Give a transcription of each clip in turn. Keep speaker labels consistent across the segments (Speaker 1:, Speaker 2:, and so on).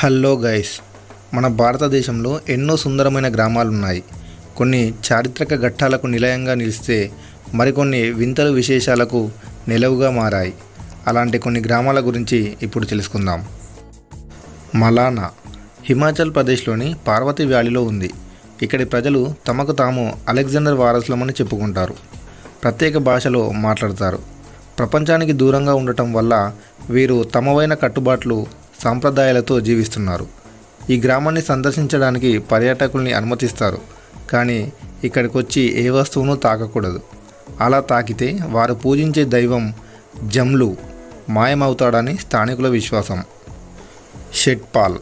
Speaker 1: Hello guys, మన భారతదేశంలో ఎన్నో సుందరమైన గ్రామాలు ఉన్నాయి. కొన్ని చారిత్రక ఘట్టాలకు నిలయంగా నిలిస్తే మరికొన్ని వింతలు విశేషాలకు నిలవుగా మారాయి. అలాంటి కొన్ని గ్రామాల గురించి ఇప్పుడు తెలుసుకుందాం. మలానా హిమాచల్ ప్రదేశ్లోని పార్వతి వ్యాలీలో ఉంది. ఇక్కడి ప్రజలు తమకు తాము అలెగ్జాండర్ వారసులమని చెప్పుకుంటారు. ప్రత్యేక భాషలో మాట్లాడతారు. ప్రపంచానికి దూరంగా ఉండటం వల్ల వీరు తమవైన కట్టుబాట్లు సాంప్రదాయాలతో జీవిస్తున్నారు. ఈ గ్రామాన్ని సందర్శించడానికి పర్యాటకుల్ని అనుమతిస్తారు, కానీ ఇక్కడికి వచ్చి ఏ వస్తువును తాకకూడదు. అలా తాకితే వారు పూజించే దైవం జమ్లు మాయమవుతాడని స్థానికుల విశ్వాసం. షెట్పాల్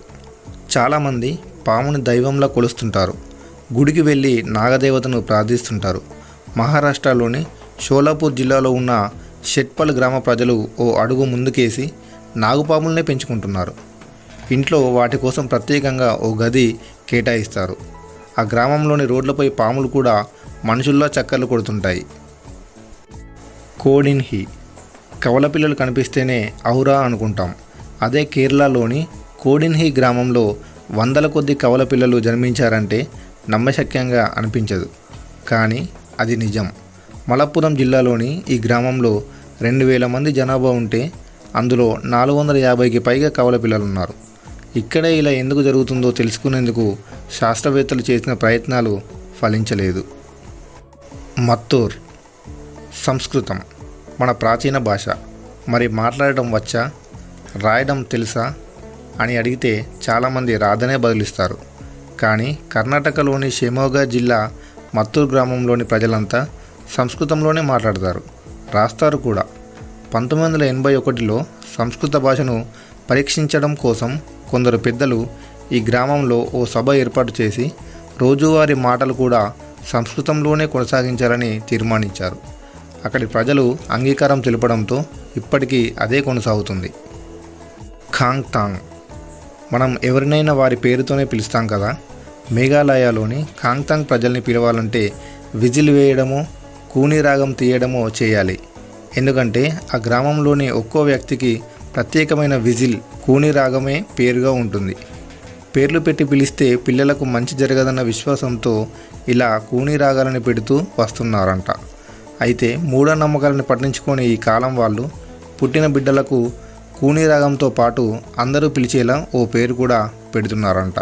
Speaker 1: చాలామంది పాముని దైవంలా కొలుస్తుంటారు. గుడికి వెళ్ళి నాగదేవతను ప్రార్థిస్తుంటారు. మహారాష్ట్రలోని షోలాపూర్ జిల్లాలో ఉన్న షెట్పాల్ గ్రామ ప్రజలు ఓ అడుగు ముందుకేసి నాగుపాములనే పెంచుకుంటున్నారు. ఇంట్లో వాటి కోసం ప్రత్యేకంగా ఓ గది కేటాయిస్తారు. ఆ గ్రామంలోని రోడ్లపై పాములు కూడా మనుషుల్లా చక్కర్లు కొడుతుంటాయి. కోడిన్హి కవల పిల్లలు కనిపిస్తేనే ఔరా అనుకుంటాం. అదే కేరళలోని కోడిన్హి గ్రామంలో వందల కొద్ది కవల పిల్లలు జన్మించారంటే నమ్మశక్యంగా అనిపించదు, కానీ అది నిజం. మలప్పురం జిల్లాలోని ఈ గ్రామంలో 2000 మంది జనాభా ఉంటే అందులో 450కి పైగా కవల పిల్లలున్నారు. ఇక్కడే ఇలా ఎందుకు జరుగుతుందో తెలుసుకునేందుకు శాస్త్రవేత్తలు చేసిన ప్రయత్నాలు ఫలించలేదు. మత్తూర్ సంస్కృతం మన ప్రాచీన భాష. మరి మాట్లాడటం వచ్చా, రాయడం తెలుసా అని అడిగితే చాలామంది రాదనే బదులిస్తారు. కానీ కర్ణాటకలోని షిమోగా జిల్లా మత్తూర్ గ్రామంలోని ప్రజలంతా సంస్కృతంలోనే మాట్లాడతారు, రాస్తారు కూడా. 1981లో సంస్కృత భాషను పరీక్షించడం కోసం కొందరు పెద్దలు ఈ గ్రామంలో ఓ సభ ఏర్పాటు చేసి రోజువారీ మాటలు కూడా సంస్కృతంలోనే కొనసాగించాలని తీర్మానించారు. అక్కడి ప్రజలు అంగీకారం తెలపడంతో ఇప్పటికీ అదే కొనసాగుతుంది. ఖాంగ్తాంగ్ మనం ఎవరినైనా వారి పేరుతోనే పిలుస్తాం కదా. మేఘాలయలోని ఖాంగ్తాంగ్ ప్రజల్ని పిలవాలంటే విజిల్ వేయడమో కూని రాగం తీయడమో చేయాలి. ఎందుకంటే ఆ గ్రామంలోని ఒక్కో వ్యక్తికి ప్రత్యేకమైన విజిల్ కూని రాగమే పేరుగా ఉంటుంది. పేర్లు పెట్టి పిలిస్తే పిల్లలకు మంచి జరగదన్న విశ్వాసంతో ఇలా కూని రాగాలను పెడుతూ వస్తున్నారంట. అయితే మూఢనమ్మకాలను పట్టించుకొని ఈ కాలం వాళ్ళు పుట్టిన బిడ్డలకు కూని రాగంతో పాటు అందరూ పిలిచేలా ఓ పేరు కూడా పెడుతున్నారంట.